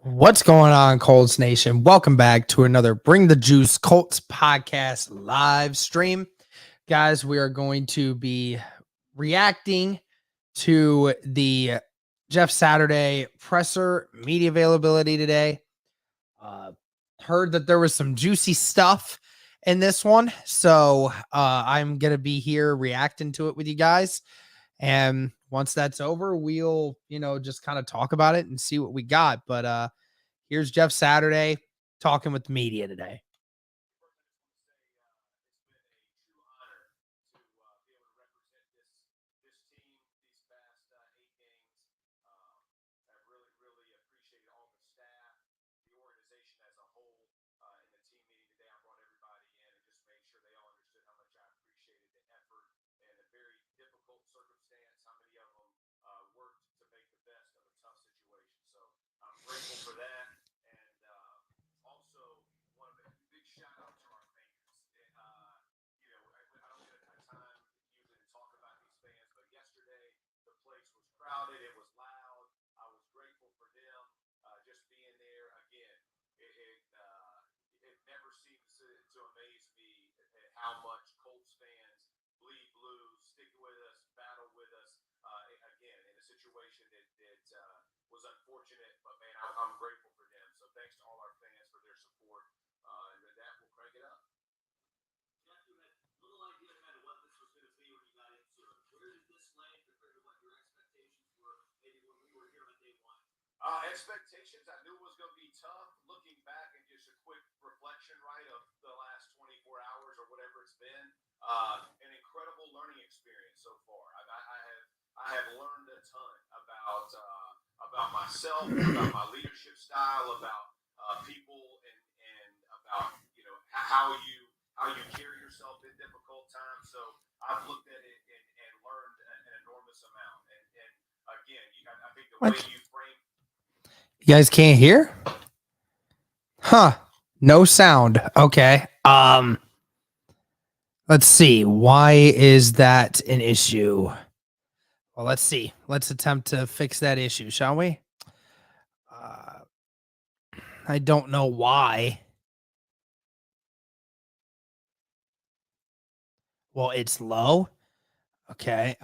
What's going on, Colts Nation? Welcome back to another Bring the Juice Colts podcast live stream. Guys, we are going to be reacting to the Jeff Saturday presser media availability today. Heard that there was some juicy stuff in this one, so I'm going to be here reacting to it with you guys. And once that's over, we'll, just kind of talk about it and see what we got. But here's Jeff Saturday talking with the media today. Expectations, I knew it was going to be tough. Looking back and just a quick reflection, right, of the last 24 hours or whatever it's been, an incredible learning experience so far. I have learned a ton about myself, about my leadership style, about people, and about how you carry yourself in difficult times. So I've looked at it and learned an enormous amount. And again, I think the way you frame. You guys can't hear? Huh. No sound. Okay. Let's see. Why is that an issue? Well, let's see. Let's attempt to fix that issue, shall we? I don't know why. Well, it's low. Okay.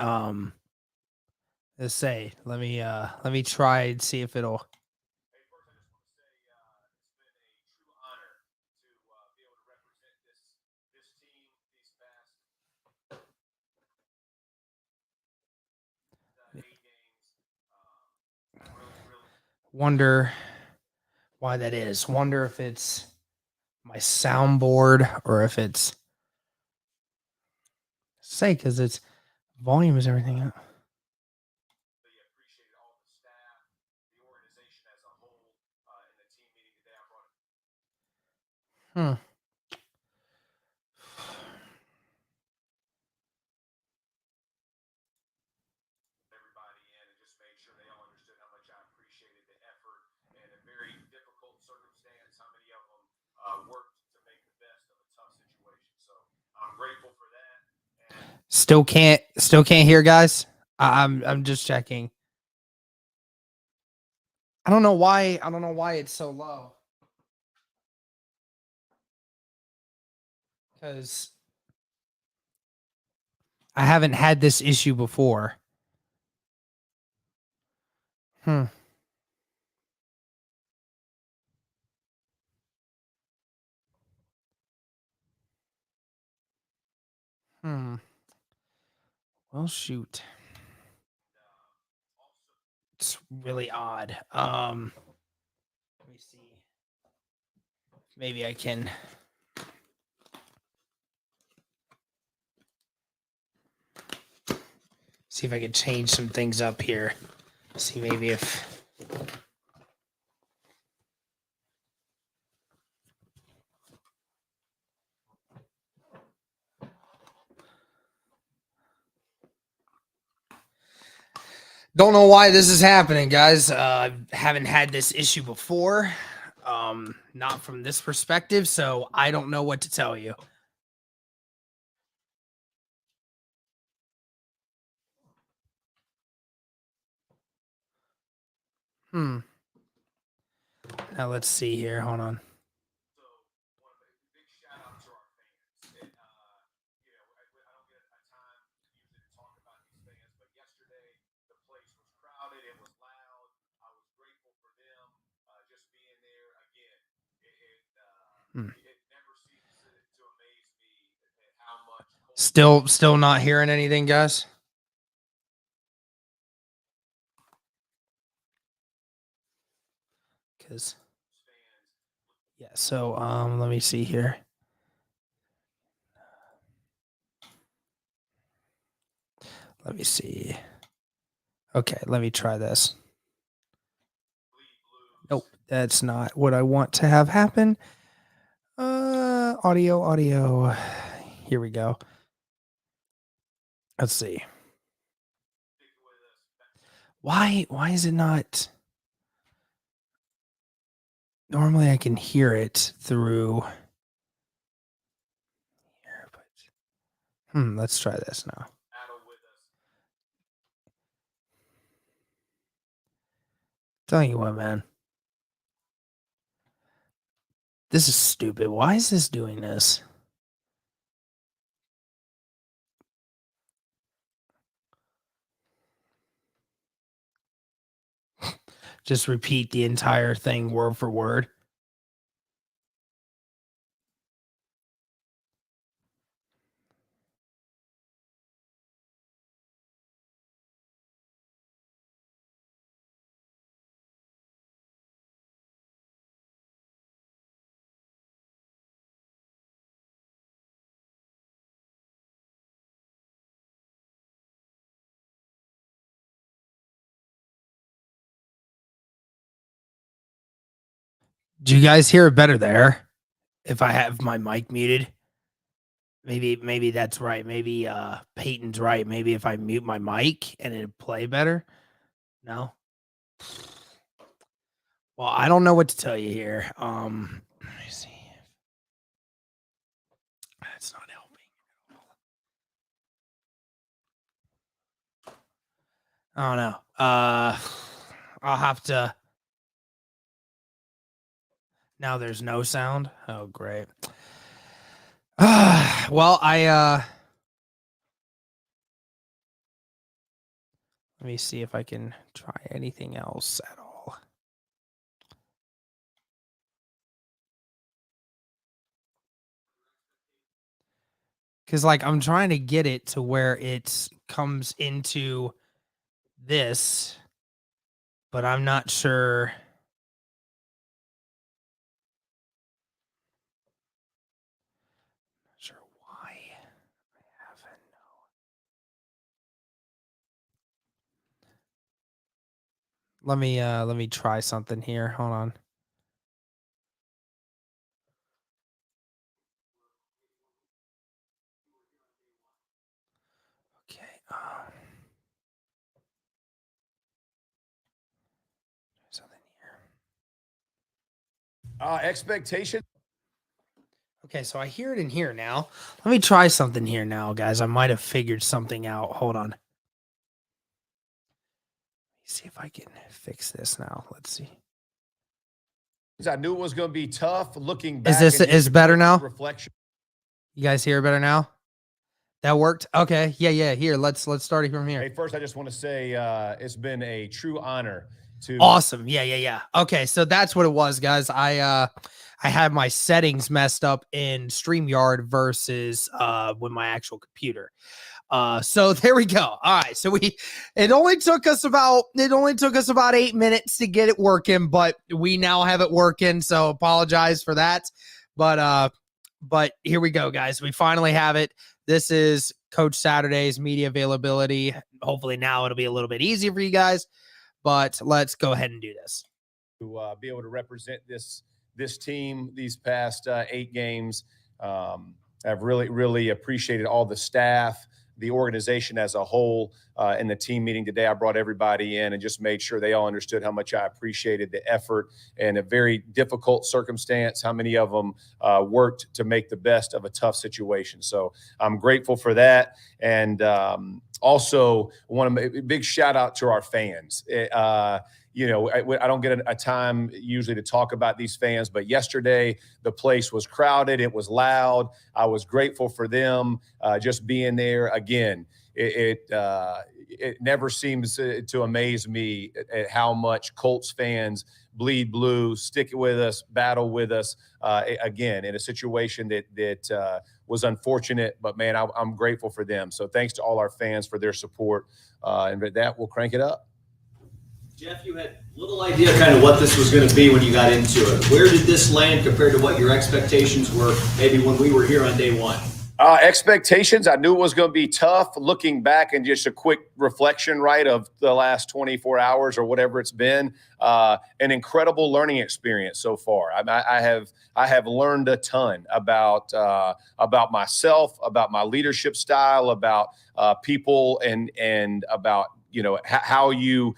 Let's say let me try and see if it'll. Wonder why that is. Wonder if it's my soundboard or if it's because it's volume is everything up. Hmm. Still can't hear, guys. I'm just checking. I don't know why it's so low. Because I haven't had this issue before. Hmm. Well, shoot. It's really odd. Let me see. Maybe I can. See if I can change some things up here. See maybe if. Don't know why this is happening, guys. Haven't had this issue before. Not from this perspective, so I don't know what to tell you. Now let's see here. Hold on. So, one of the big shout out to our fans. I don't get a time usually to talk about these fans, but yesterday the place was crowded. It was loud. I was grateful for them just being there. Again, it never ceases to amaze me at how much. Still not hearing anything, guys. Because yeah, so let me see here. Let me see. Okay, let me try this. Nope, that's not what I want to have happen. Audio. Here we go. Let's see. Why is it not? Normally I can hear it through here, but let's try this now. Tell you what, man. This is stupid. Why is this doing this? Just repeat the entire thing word for word. Do you guys hear it better there? If I have my mic muted? Maybe that's right. Maybe Peyton's right. Maybe if I mute my mic and it'd play better. No. Well, I don't know what to tell you here. Let me see. That's not helping. I don't know. I'll have to. Now there's no sound. Oh, great. Well, let me see if I can try anything else at all. Because, like, I'm trying to get it to where it comes into this, but I'm not sure. Not sure why. I haven't. Let me try something here. Hold on. Okay. Something here. Expectation. Okay, so I hear it in here now. Let me try something here now, guys. I might have figured something out. Hold on. Let me see if I can fix this now. Let's see. I knew it was going to be tough. Looking back, is better now? Reflection. You guys hear it better now? That worked. Okay. Yeah. Here, let's start it from here. Hey, first, I just want to say it's been a true honor to. Awesome. Yeah. Okay, so that's what it was, guys. I had my settings messed up in StreamYard versus with my actual computer. So there we go. All right. So it only took us about 8 minutes to get it working, but we now have it working. So apologize for that. But here we go, guys. We finally have it. This is Coach Saturday's media availability. Hopefully now it'll be a little bit easier for you guys, but let's go ahead and do this. To be able to represent this team these past 8 games. I've really appreciated all the staff, the organization as a whole. In the team meeting today, I brought everybody in and just made sure they all understood how much I appreciated the effort in a very difficult circumstance, how many of them worked to make the best of a tough situation. So I'm grateful for that. And also want to make a big shout out to our fans. I don't get a time usually to talk about these fans, but yesterday the place was crowded. It was loud. I was grateful for them just being there. Again, it never seems to amaze me at how much Colts fans bleed blue, stick with us, battle with us. Again, in a situation that was unfortunate, but man, I'm grateful for them. So thanks to all our fans for their support. And with that, we'll crank it up. Jeff, you had little idea kind of what this was going to be when you got into it. Where did this land compared to what your expectations were maybe when we were here on day one? Expectations, I knew it was going to be tough. Looking back and just a quick reflection, right, of the last 24 hours or whatever it's been, an incredible learning experience so far. I have learned a ton about myself, about my leadership style, about people, and about how you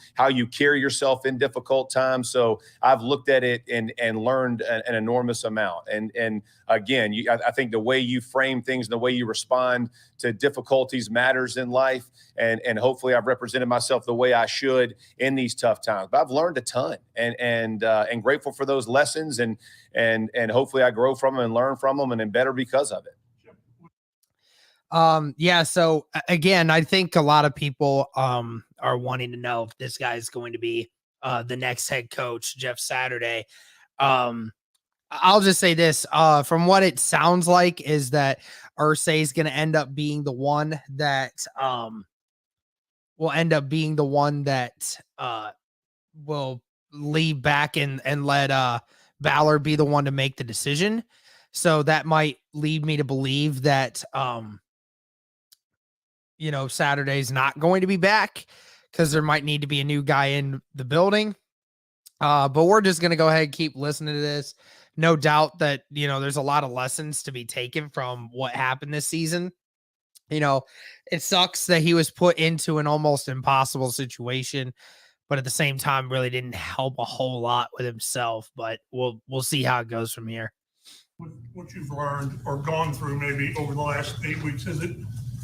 carry yourself in difficult times. So I've looked at it and learned an enormous amount. And again, I think the way you frame things and the way you respond to difficulties matters in life. And hopefully I've represented myself the way I should in these tough times. But I've learned a ton and grateful for those lessons and hopefully I grow from them and learn from them and am better because of it. Yeah. So again, I think a lot of people are wanting to know if this guy is going to be the next head coach, Jeff Saturday. I'll just say this, from what it sounds like is that Irsay is going to end up being the one that will leave back and let Ballard be the one to make the decision. So that might lead me to believe that Saturday's not going to be back because there might need to be a new guy in the building. But we're just going to go ahead and keep listening to this. No doubt that, there's a lot of lessons to be taken from what happened this season. It sucks that he was put into an almost impossible situation, but at the same time really didn't help a whole lot with himself, but we'll see how it goes from here. With what you've learned or gone through maybe over the last 8 weeks, has it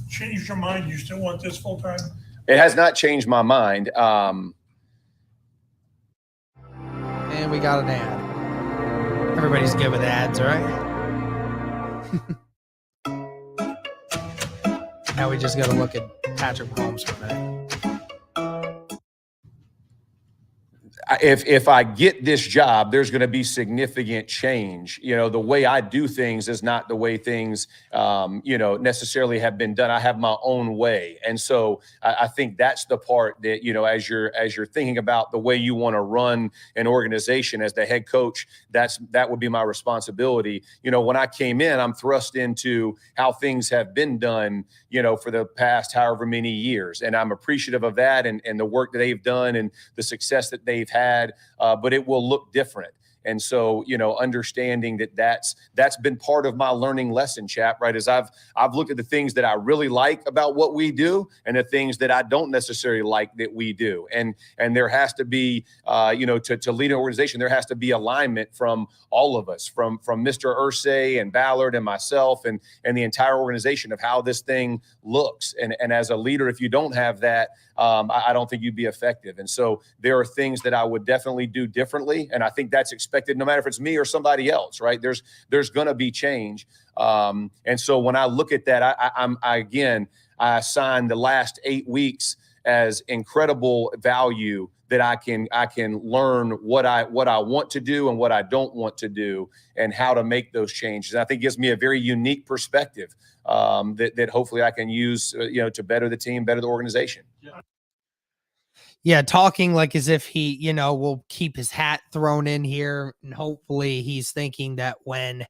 changed your mind? You still want this full time? It has not changed my mind. And we got an ad. Everybody's good with ads, right? Now we just got to look at Patrick Mahomes for a minute. If I get this job, there's going to be significant change. The way I do things is not the way things, necessarily have been done. I have my own way. And so I think that's the part that, as you're thinking about the way you want to run an organization as the head coach, that would be my responsibility. When I came in, I'm thrust into how things have been done, for the past however many years. And I'm appreciative of that and the work that they've done and the success that they've had, but it will look different. And so, understanding that's been part of my learning lesson, chap, right? As I've looked at the things that I really like about what we do and the things that I don't necessarily like that we do. And there has to be, to lead an organization, there has to be alignment from all of us, from Mr. Irsay and Ballard and myself and the entire organization of how this thing looks. And as a leader, if you don't have that, I don't think you'd be effective. And so there are things that I would definitely do differently. And I think that's expected no matter if it's me or somebody else, right? There's going to be change. And so when I look at that, I assign the last 8 weeks as incredible value that I can learn what I want to do and what I don't want to do and how to make those changes. And I think it gives me a very unique perspective that hopefully I can use, to better the team, better the organization. Yeah, talking like as if he, will keep his hat thrown in here, and hopefully he's thinking that when,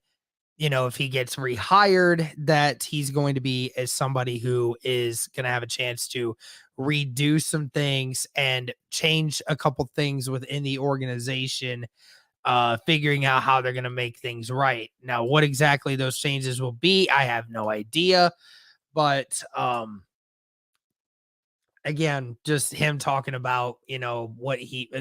if he gets rehired, that he's going to be as somebody who is going to have a chance to redo some things and change a couple things within the organization, figuring out how they're going to make things right. Now, what exactly those changes will be, I have no idea, but again, just him talking about,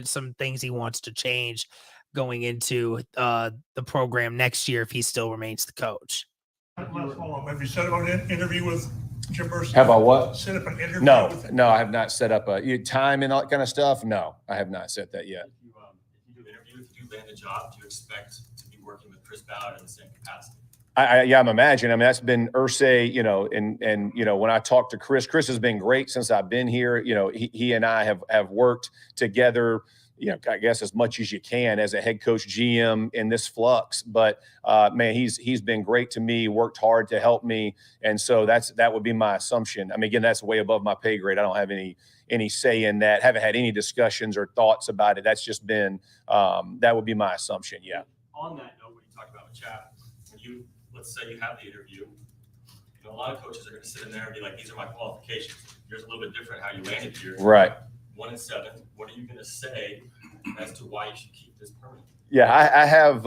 some things he wants to change going into the program next year if he still remains the coach. Last follow-up. Have you said about an interview with Jim Mercer? Have I what? Set up an interview No, with no, I have not set up a time and all that kind of stuff. No, I have not set that yet. If you do interview, if you do land a job, do you expect to be working with Chris Ballard in the same capacity? I'm imagining. I mean, that's been Irsay, you know, and you know, when I talk to Chris has been great since I've been here. You know, he and I have worked together, you know, I guess as much as you can as a head coach GM in this flux. But man, he's been great to me, worked hard to help me. And so that would be my assumption. I mean, again, that's way above my pay grade. I don't have any say in that. Haven't had any discussions or thoughts about it. That's just been that would be my assumption. Yeah. On that note, when you talk about chat, let's say you have the interview, you know, a lot of coaches are going to sit in there and be like, these are my qualifications. Here's a little bit different how you landed here. Right. 1 and 7. What are you going to say as to why you should keep this permanent? Yeah, I have.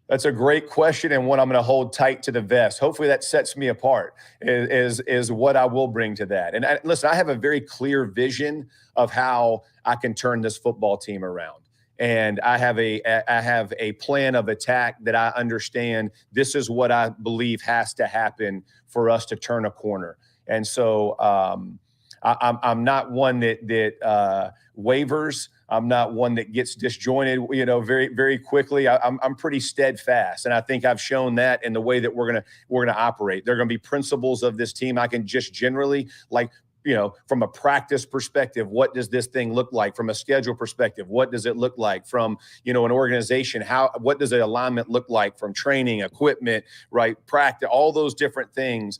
That's a great question, and one I'm going to hold tight to the vest. Hopefully, that sets me apart. Is what I will bring to that. And listen, I have a very clear vision of how I can turn this football team around. And I have a plan of attack that I understand. This is what I believe has to happen for us to turn a corner. And so I'm not one that wavers. I'm not one that gets disjointed, you know, very, very quickly. I'm pretty steadfast, and I think I've shown that in the way that we're gonna operate. There are gonna be principles of this team. I can just generally, like, you know, from a practice perspective, what does this thing look like? From a schedule perspective, what does it look like? From, you know, an organization, what does the alignment look like? From training, equipment, right, practice, all those different things.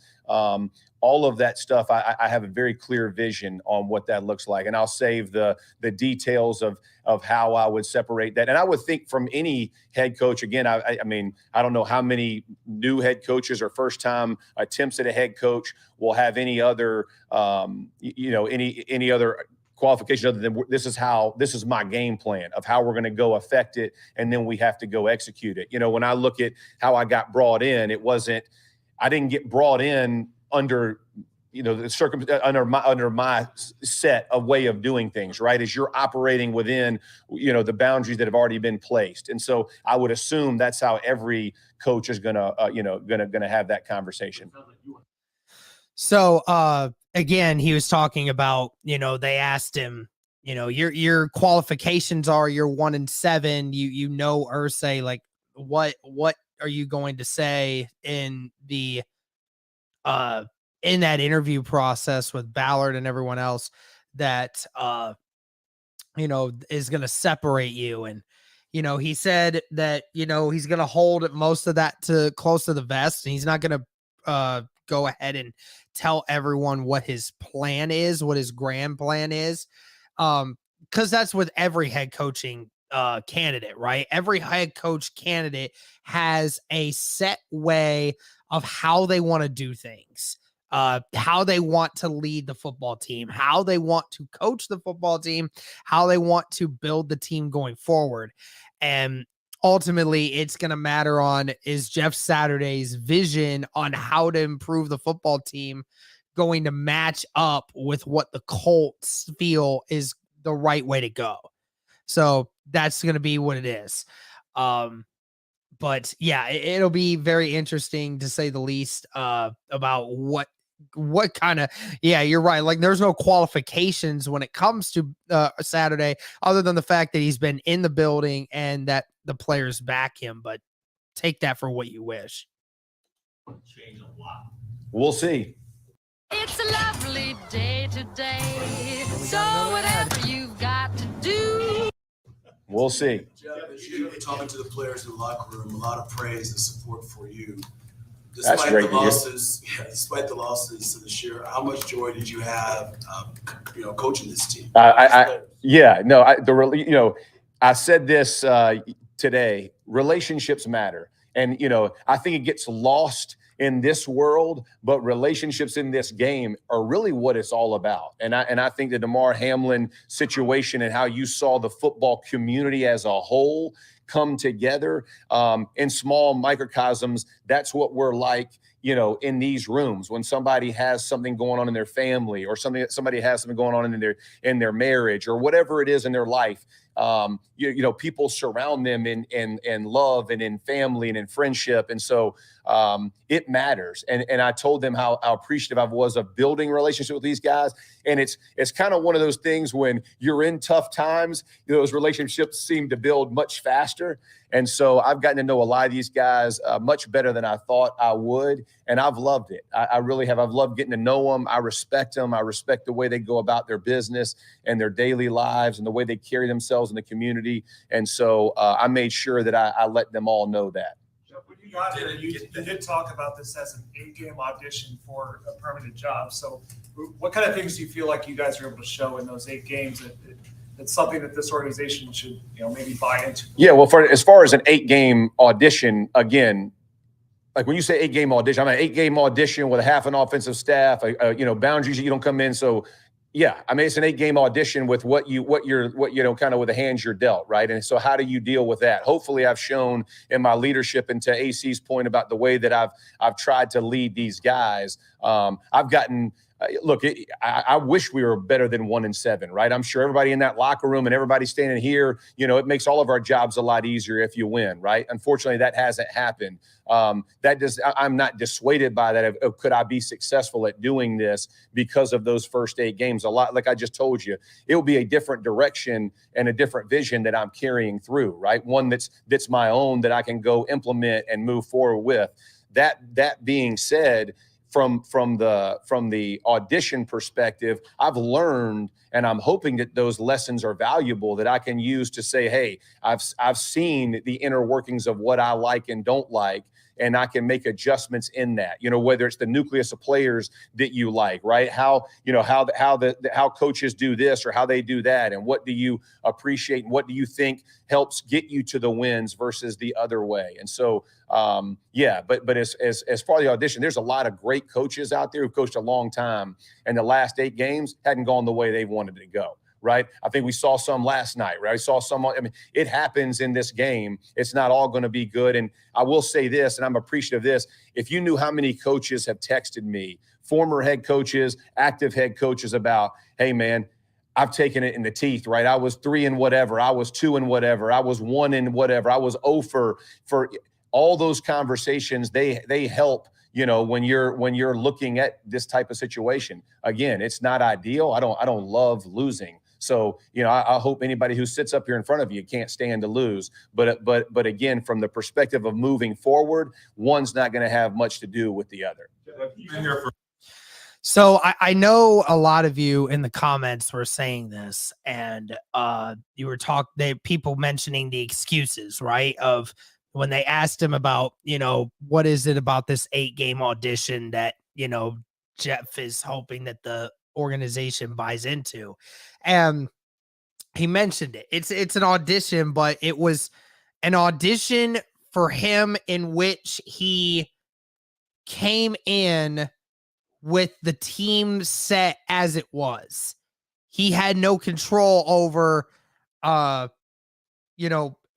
All of that stuff, I have a very clear vision on what that looks like, and I'll save the details of how I would separate that. And I would think from any head coach, again, I mean, I don't know how many new head coaches or first-time attempts at a head coach will have any other, you know, any other qualification other than this is my game plan of how we're going to go affect it, and then we have to go execute it. You know, when I look at how I got brought in, I didn't get brought in under, you know, the under my set of way of doing things, right? As you're operating within, you know, the boundaries that have already been placed. And so I would assume that's how every coach is gonna have that conversation. So again, he was talking about, you know, they asked him, you know, your qualifications are you're 1 and 7. You know, Irsay, like what are you going to say in the in that interview process with Ballard and everyone else that you know, is going to separate you? And you know, he said that, you know, he's going to hold most of that to close to the vest, and he's not going to go ahead and tell everyone what his plan is, what his grand plan is, because that's with every head coaching candidate, right? Every head coach candidate has a set way of how they want to do things, how they want to lead the football team, how they want to coach the football team, how they want to build the team going forward. And ultimately, it's going to matter on is Jeff Saturday's vision on how to improve the football team going to match up with what the Colts feel is the right way to go. So that's going to be what it is. But yeah, it'll be very interesting to say the least about what kind of, yeah, you're right. Like there's no qualifications when it comes to Saturday, other than the fact that he's been in the building and that the players back him, but take that for what you wish. Change a lot. We'll see. It's a lovely day today, so whatever you've got to do. We'll see. Jeff, as you talking to the players in the locker room, a lot of praise and support for you. That's great to hear. Despite the losses to this year, how much joy did you have, you know, coaching this team? I said this today. Relationships matter, and you know, I think it gets lost in this world, but relationships in this game are really what it's all about. And I think the Damar Hamlin situation and how you saw the football community as a whole come together in small microcosms, that's what we're like, you know, in these rooms when somebody has something going on in their family or somebody has something going on in their marriage or whatever it is in their life. people surround them in love and in family and in friendship. And so it matters. And I told them how appreciative I was of building relationships with these guys. And it's kind of one of those things when you're in tough times, those relationships seem to build much faster. And so I've gotten to know a lot of these guys much better than I thought I would. And I've loved it. I really have. I've loved getting to know them. I respect them. I respect the way they go about their business and their daily lives and the way they carry themselves in the community. And so I made sure that I let them all know that. When you got here, you did talk about this as an 8-game audition for a permanent job. So what kind of things do you feel like you guys are able to show in those 8 games that's something that this organization should, maybe buy into? Yeah, well, as far as an 8-game audition, again, like when you say 8-game audition, I'm an 8-game audition with a half an offensive staff, boundaries you don't come in. So yeah, I mean, it's an 8-game audition with what you're kind of with the hands you're dealt, right? And so how do you deal with that? Hopefully I've shown in my leadership, and to AC's point about the way that I've tried to lead these guys. I've gotten, look, I wish we were better than 1-7, right? I'm sure everybody in that locker room and everybody standing here, it makes all of our jobs a lot easier if you win, right? Unfortunately, that hasn't happened. I'm not dissuaded by that. Could I be successful at doing this because of those first 8 games? A lot, like I just told you, it will be a different direction and a different vision that I'm carrying through, right? One that's my own that I can go implement and move forward with. That being said, from the audition perspective, I've learned, and I'm hoping that those lessons are valuable that I can use to say, hey, I've seen the inner workings of what I like and don't like, and I can make adjustments in that. Whether it's the nucleus of players that you like, right? How coaches do this or how they do that, and what do you appreciate and what do you think helps get you to the wins versus the other way. And so but as far as the audition, there's a lot of great coaches out there who've coached a long time, and the last 8 games hadn't gone the way they wanted it to go. Right. I think we saw some last night, right? I saw some, it happens in this game. It's not all going to be good. And I will say this, and I'm appreciative of this. If you knew how many coaches have texted me, former head coaches, active head coaches, about, hey man, I've taken it in the teeth, right? I was 3 and whatever. I was 2 and whatever. I was 1 and whatever. I was 0 for all those conversations. They help, when you're looking at this type of situation. Again, it's not ideal. I don't love losing. So, I hope anybody who sits up here in front of you can't stand to lose. But again, from the perspective of moving forward, one's not going to have much to do with the other. So I know a lot of you in the comments were saying this, and you were people mentioning the excuses, right? Of when they asked him about, what is it about this 8-game audition that, Jeff is hoping that the organization buys into. And he mentioned it. It's an audition, but it was an audition for him in which he came in with the team set as it was. He had no control over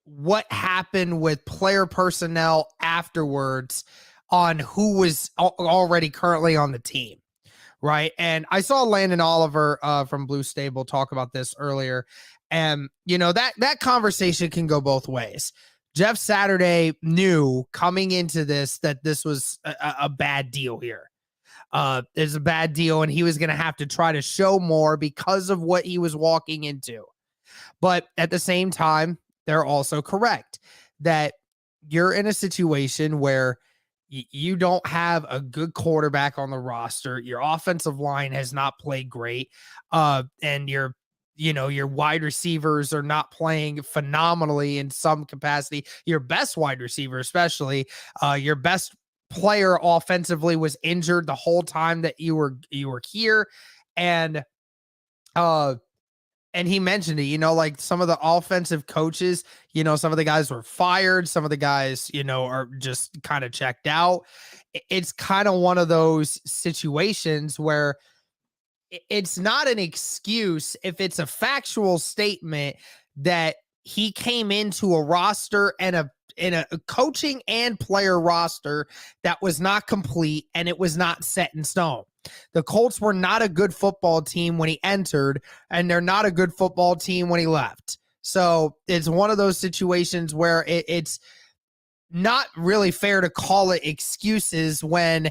what happened with player personnel afterwards on who was already currently on the team. Right. And I saw Landon Oliver from Blue Stable talk about this earlier. And, that conversation can go both ways. Jeff Saturday knew coming into this that this was a bad deal here. It's a bad deal, and he was going to have to try to show more because of what he was walking into. But at the same time, they're also correct that you're in a situation where you don't have a good quarterback on the roster. Your offensive line has not played great. And your wide receivers are not playing phenomenally in some capacity. Your best wide receiver, especially, your best player offensively was injured the whole time that you were here. And he mentioned it, like some of the offensive coaches, some of the guys were fired. Some of the guys, are just kind of checked out. It's kind of one of those situations where it's not an excuse if it's a factual statement that he came into a roster and in a coaching and player roster that was not complete and it was not set in stone. The Colts were not a good football team when he entered, and they're not a good football team when he left. So it's one of those situations where it's not really fair to call it excuses when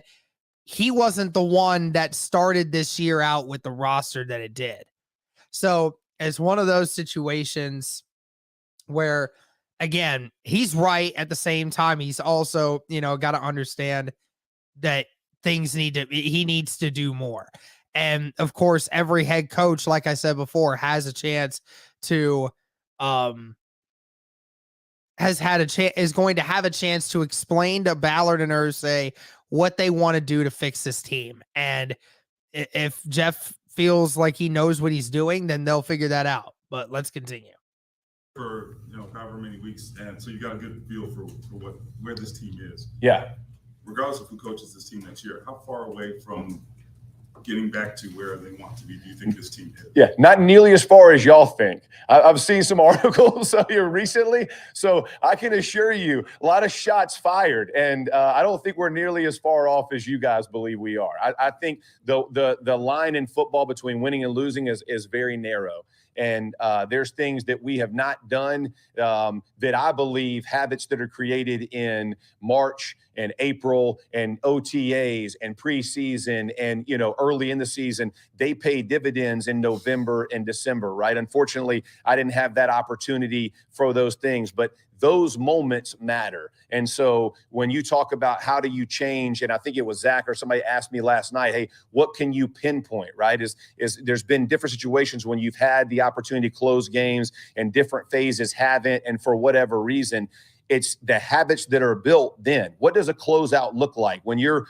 he wasn't the one that started this year out with the roster that it did. So it's one of those situations where, again, he's right. At the same time, he's also, got to understand that he needs to do more. And of course, every head coach, like I said before, has a chance to, is going to have a chance to explain to Ballard and Irsay what they want to do to fix this team. And if Jeff feels like he knows what he's doing, then they'll figure that out. But let's continue. For however many weeks, and so you got a good feel for where this team is. Yeah. Regardless of who coaches this team next year, how far away from getting back to where they want to be do you think this team is? Yeah, not nearly as far as y'all think. I've seen some articles here recently, so I can assure you a lot of shots fired, and I don't think we're nearly as far off as you guys believe we are. I think the line in football between winning and losing is very narrow. And there's things that we have not done that I believe habits that are created in March and April and OTAs and preseason and, early in the season, they pay dividends in November and December, right? Unfortunately, I didn't have that opportunity for those things, but those moments matter. And so when you talk about how do you change, and I think it was Zach or somebody asked me last night, hey, what can you pinpoint, right? Is there's been different situations when you've had the opportunity to close games and different phases haven't, and for whatever reason, it's the habits that are built then. What does a closeout look like when you're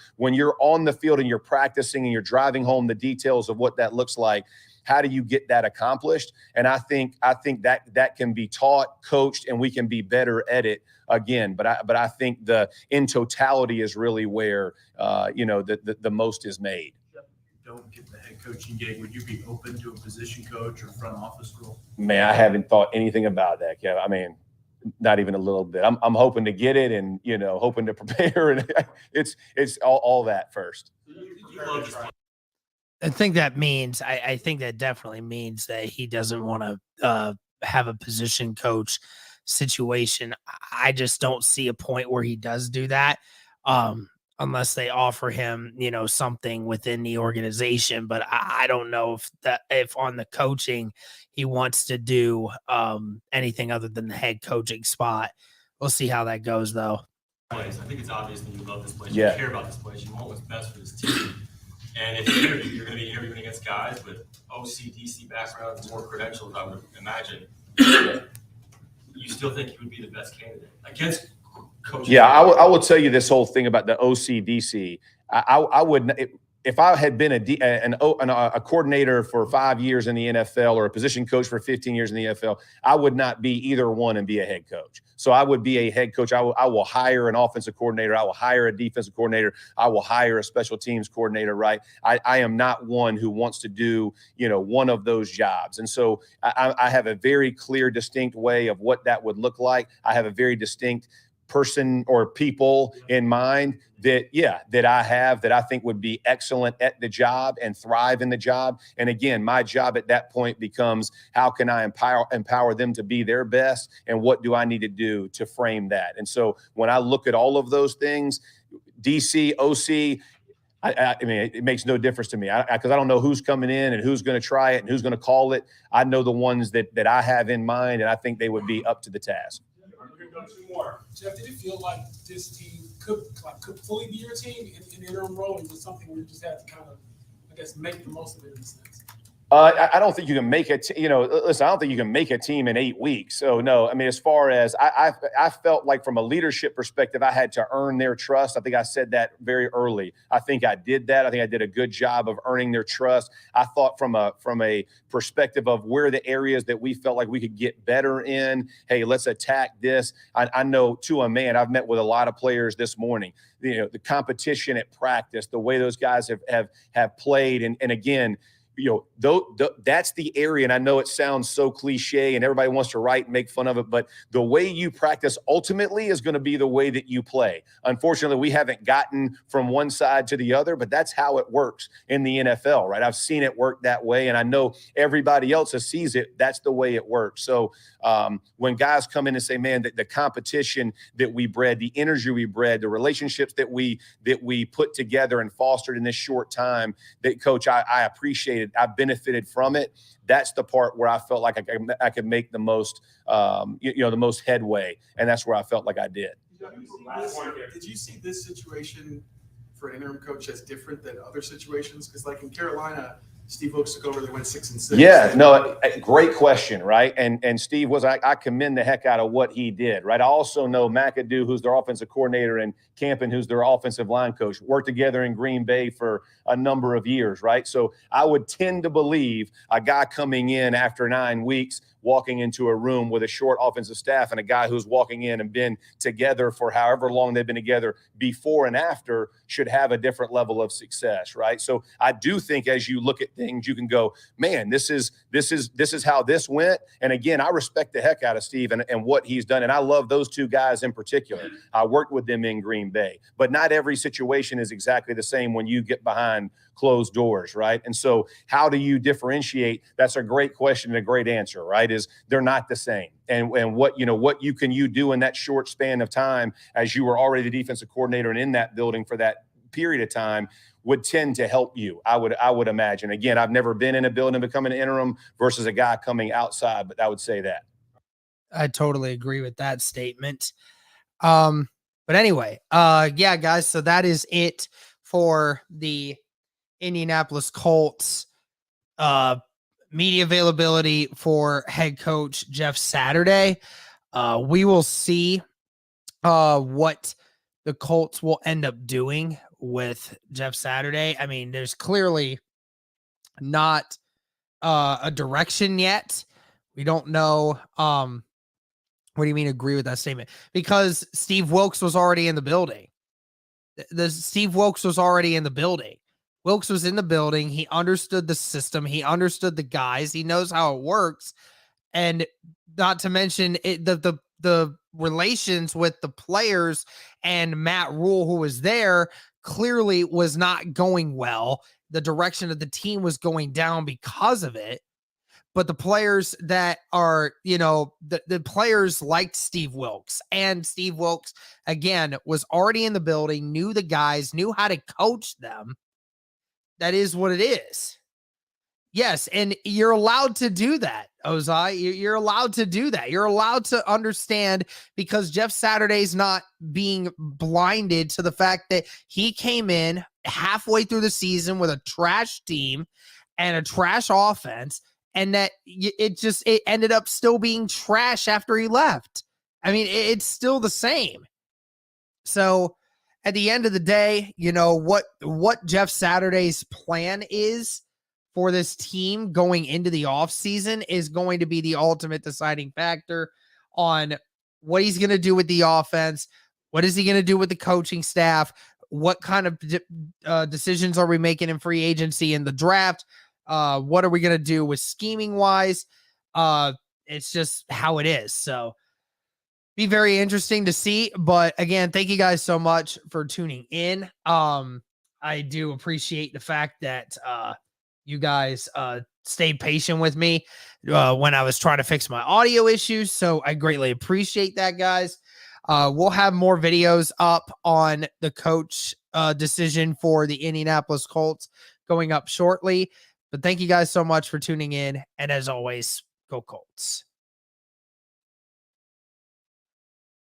on the field and you're practicing and you're driving home the details of what that looks like? How do you get that accomplished? And I think that can be taught, coached, and we can be better at it again. But I think in totality is really where the most is made. Don't get the head coaching gig. Would you be open to a position coach or front office role? Man, I haven't thought anything about that. Yeah, I mean, not even a little bit. I'm hoping to get it and hoping to prepare, and it's all that first. I think that means I think that definitely means that he doesn't want to have a position coach situation. I just don't see a point where he does do that unless they offer him, something within the organization. But I don't know if on the coaching he wants to do anything other than the head coaching spot. We'll see how that goes, though. I think it's obvious that you love this place. Yeah. You care about this place. You want what's best for this team. And if you interview, you're going to be interviewing against guys with OC, backgrounds, more credentials, I would imagine. You still think you would be the best candidate against coaches? Yeah, I will tell you this whole thing about the OC, I would if I had been a coordinator for 5 years in the NFL or a position coach for 15 years in the NFL, I would not be either one and be a head coach. So I would be a head coach. I will hire an offensive coordinator. I will hire a defensive coordinator. I will hire a special teams coordinator, right? I am not one who wants to do, one of those jobs. And so I have a very clear, distinct way of what that would look like. I have a very distinct person or people in mind that I think would be excellent at the job and thrive in the job. And again, my job at that point becomes how can I empower them to be their best, and what do I need to do to frame that? And so when I look at all of those things, DC, OC, I mean, it makes no difference to me because I don't know who's coming in and who's going to try it and who's going to call it. I know the ones that I have in mind, and I think they would be up to the task. Two more. Jeff, did it feel like this team could fully be your team in interim role, or was it something where you just had to kind of, make the most of it in a sense? I don't think you can make it. Listen, I don't think you can make a team in 8 weeks. So no, I mean, as far as I felt like from a leadership perspective, I had to earn their trust. I think I said that very early. I think I did that. I think I did a good job of earning their trust. I thought from a perspective of where the areas that we felt like we could get better in. Hey, let's attack this. I know to a man, I've met with a lot of players this morning. The competition at practice, the way those guys have played, and again. that's the area. And I know it sounds so cliche and everybody wants to write and make fun of it, but the way you practice ultimately is going to be the way that you play. Unfortunately, we haven't gotten from one side to the other, but that's how it works in the NFL, right? I've seen it work that way, and I know everybody else that sees it, that's the way it works. So when guys come in and say, man, the competition that we bred, the energy we bred, the relationships that we put together and fostered in this short time, that, Coach, I appreciated. I benefited from it. That's the part where I felt like I could make the most, the most headway, and that's where I felt like I did. Did you see this situation for an interim coach as different than other situations? Because like in Carolina, Steve Wilks took over, they went 6-6. Yeah, no, great question, right? And Steve I commend the heck out of what he did, right? I also know McAdoo, who's their offensive coordinator, and Campen, who's their offensive line coach, worked together in Green Bay for a number of years, right? So I would tend to believe a guy coming in after 9 weeks, walking into a room with a short offensive staff, and a guy who's walking in and been together for however long they've been together before and after should have a different level of success, right? So I do think as you look at things, you can go, man, this is how this went. And again, I respect the heck out of Steve and what he's done. And I love those two guys in particular. I worked with them in Green Bay, but not every situation is exactly the same when you get behind closed doors, right? And so how do you differentiate? That's a great question and a great answer, right? Is they're not the same. And what you can do in that short span of time, as you were already the defensive coordinator and in that building for that period of time, would tend to help you. I would imagine. Again, I've never been in a building becoming an interim versus a guy coming outside, but I would say that. I totally agree with that statement. But anyway, yeah, guys, so that is it for the Indianapolis Colts media availability for head coach Jeff Saturday. We will see what the Colts will end up doing with Jeff Saturday. I mean, there's clearly not a direction yet. We don't know. What do you mean agree with that statement? Because Steve Wilks was already in the building. Steve Wilks was already in the building. Wilks was in the building. He understood the system. He understood the guys. He knows how it works. And not to mention the relations with the players and Matt Rule, who was there, clearly was not going well. The direction of the team was going down because of it. But the players that are, the players liked Steve Wilks, and Steve Wilks, again, was already in the building, knew the guys, knew how to coach them. That is what it is. Yes, and you're allowed to do that, Ozai. You're allowed to do that. You're allowed to understand, because Jeff Saturday's not being blinded to the fact that he came in halfway through the season with a trash team and a trash offense, and that it ended up still being trash after he left. I mean, it's still the same. So at the end of the day, what Jeff Saturday's plan is for this team going into the offseason is going to be the ultimate deciding factor on what he's going to do with the offense. What is he going to do with the coaching staff? What kind of decisions are we making in free agency in the draft? What are we going to do with scheming wise? It's just how it is. So be very interesting to see. But again, thank you guys so much for tuning in. I do appreciate the fact that you guys stayed patient with me when I was trying to fix my audio issues. So I greatly appreciate that, guys. We'll have more videos up on the coach decision for the Indianapolis Colts going up shortly. But thank you guys so much for tuning in. And as always, go Colts.